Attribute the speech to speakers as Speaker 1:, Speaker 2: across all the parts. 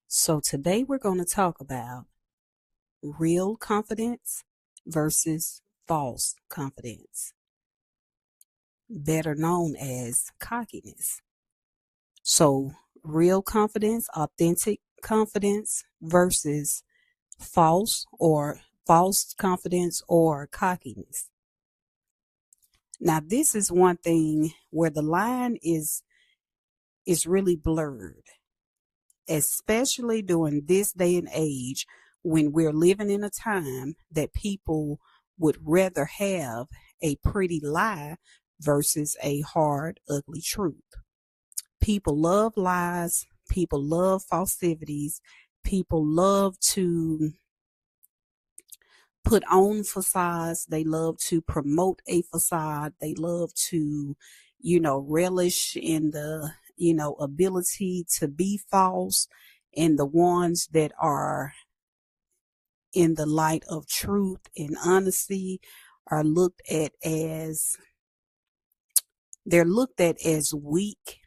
Speaker 1: So today we're going to talk about real confidence versus false confidence, better known as cockiness. So real confidence, authentic confidence versus false confidence or cockiness. Now this is one thing where the line is really blurred, especially during this day and age when we're living in a time that people would rather have a pretty lie versus a hard, ugly truth. People love lies, people love falsities, people love to put on facades, they love to promote a facade, they love to, relish in the, ability to be false, and the ones that are in the light of truth and honesty are looked at as weak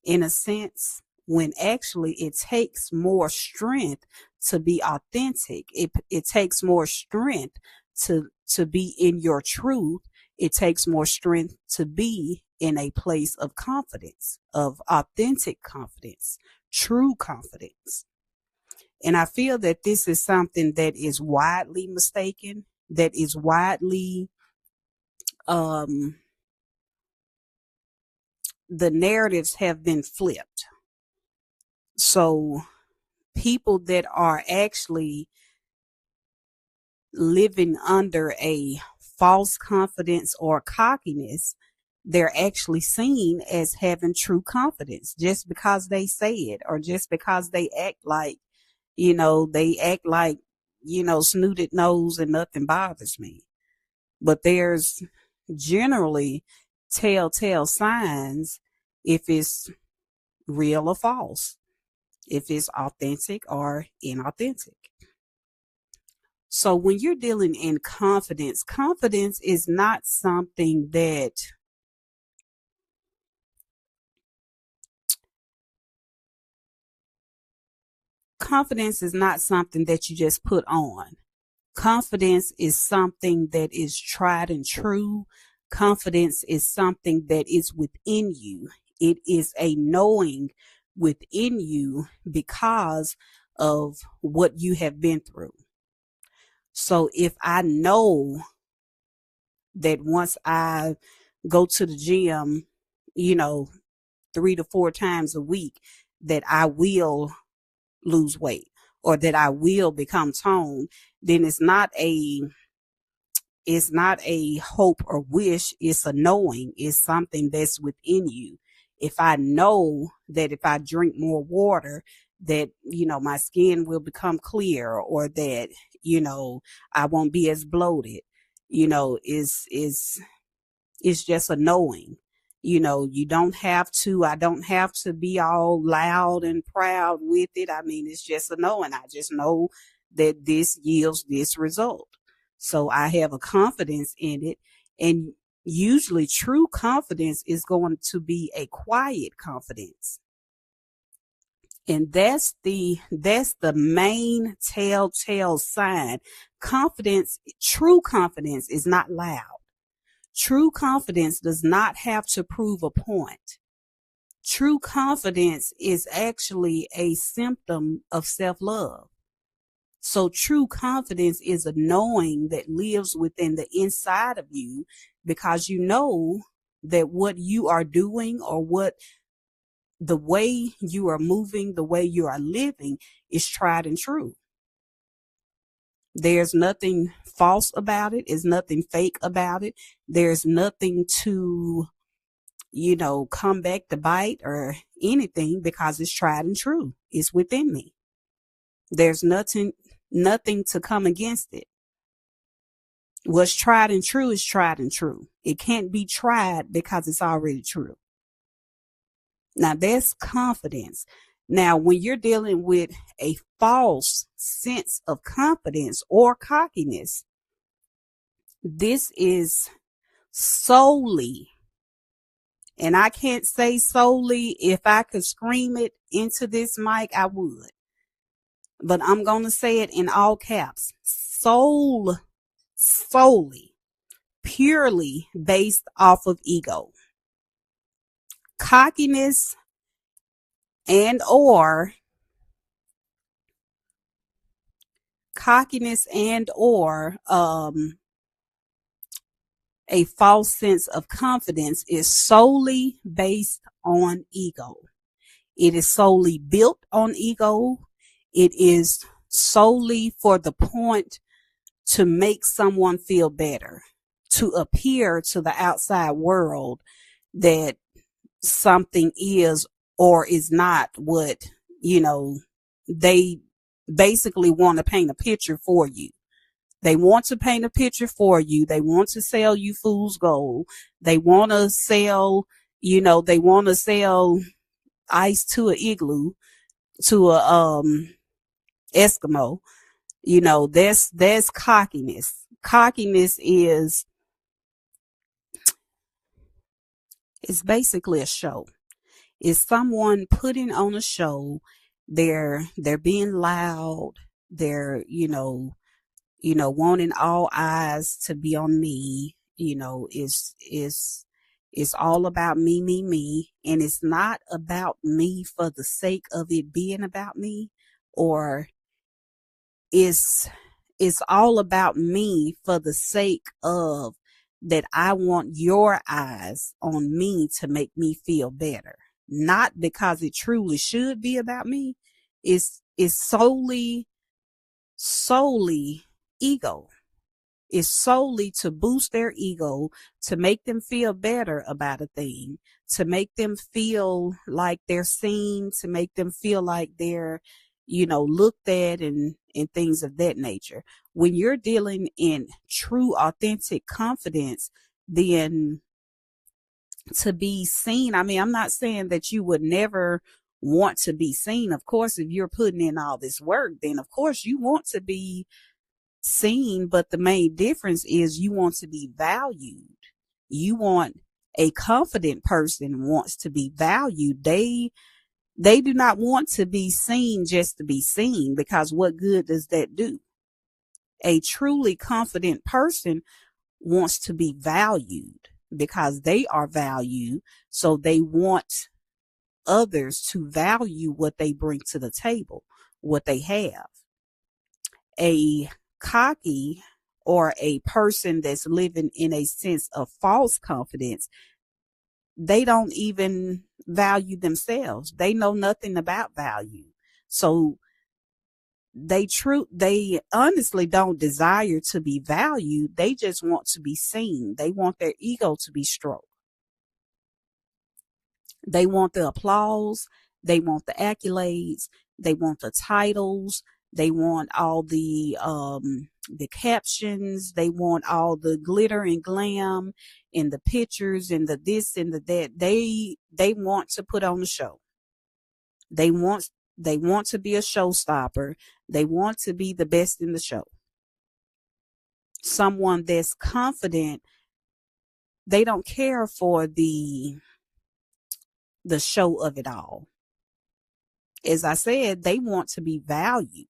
Speaker 1: in a sense, when actually it takes more strength to be authentic. It takes more strength to be in your truth. It takes more strength to be in a place of confidence, of authentic confidence, true confidence. And I feel that this is something that is widely mistaken, that is widely, the narratives have been flipped. So people that are actually living under a false confidence or cockiness, they're actually seen as having true confidence just because they say it, or just because they act like, snooted nose and nothing bothers me. But there's generally telltale signs if it's real or false, if it's authentic or inauthentic. So when you're dealing in confidence, confidence is not something that you just put on. Confidence is something that is tried and true. Confidence is something that is within you. It is a knowing within you because of what you have been through. So if I know that once I go to the gym, 3 to 4 times a week, that I will lose weight or that I will become toned, then it's not a hope or wish. It's a knowing. It's something that's within you. If I know that if I drink more water, that, my skin will become clear, or that, I won't be as bloated, it's just a knowing. I don't have to be all loud and proud with it. I mean, it's just a knowing. I just know that this yields this result. So I have a confidence in it. And usually true confidence is going to be a quiet confidence. And that's the main telltale sign. True confidence is not loud. True confidence does not have to prove a point. True confidence is actually a symptom of self-love. So true confidence is a knowing that lives within the inside of you, because you know that what you are doing, or what the way you are moving, the way you are living, is tried and true. There's nothing false about it. There's nothing fake about it. There's nothing to, come back to bite or anything, because it's tried and true. It's within me. There's nothing to come against it. What's tried and true is tried and true. It can't be tried because it's already true. Now that's confidence. Now, when you're dealing with a false sense of confidence or cockiness, this is solely, and I can't say solely, if I could scream it into this mic, I would. but I'm going to say it in all caps. Solely, purely based off of ego. Cockiness and or cockiness and or a false sense of confidence is solely based on ego. It is solely built on ego. It is solely for the point to make someone feel better, to appear to the outside world that something is or is not what, they basically want to paint a picture for you. They want to paint a picture for you. They want to sell you fool's gold. They want to sell, they want to sell ice to an igloo, to a Eskimo. That's cockiness. Cockiness is basically a show. It's someone putting on a show. They're being loud. They're, wanting all eyes to be on me. It's all about me, me, me. And it's not about me for the sake of it being about me, or it's all about me for the sake of that I want your eyes on me to make me feel better. Not because it truly should be about me. It's solely ego. Is solely to boost their ego, to make them feel better about a thing, to make them feel like they're seen, to make them feel like they're, looked at, and things of that nature. When you're dealing in true, authentic confidence, then to be seen, I mean, I'm not saying that you would never want to be seen. Of course, if you're putting in all this work, then of course you want to be seen, but the main difference is you want to be valued. You want a confident person wants to be valued. They do not want to be seen just to be seen, because what good does that do? A truly confident person wants to be valued because they are valued, so they want others to value what they bring to the table, what they have. A cocky or a person that's living in a sense of false confidence, they don't even value themselves. They know nothing about value. So they honestly don't desire to be valued. They just want to be seen. They want their ego to be stroked. They want the applause. They want the accolades. They want the titles. They want all the captions. They want all the glitter and glam in the pictures and the this and the that. They want to put on a show. They want to be a showstopper. They want to be the best in the show. Someone that's confident, they don't care for the show of it all. As I said, they want to be valued.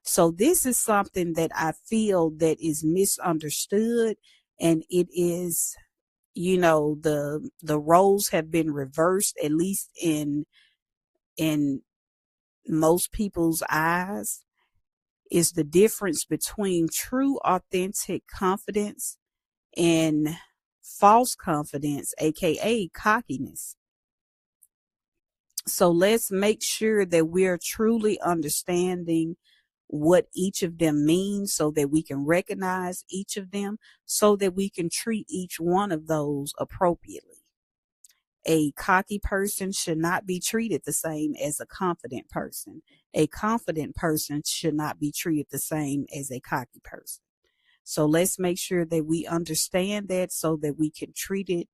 Speaker 1: So this is something that I feel that is misunderstood, and it is, the roles have been reversed, at least in most people's eyes. Is the difference between true authentic confidence and false confidence, aka cockiness. So let's make sure that we're truly understanding what each of them means, so that we can recognize each of them, so that we can treat each one of those appropriately. A cocky person should not be treated the same as a confident person. A confident person should not be treated the same as a cocky person. So let's make sure that we understand that, so that we can treat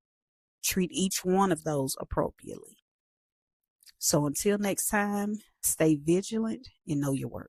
Speaker 1: each one of those appropriately. So until next time, stay vigilant and know your worth.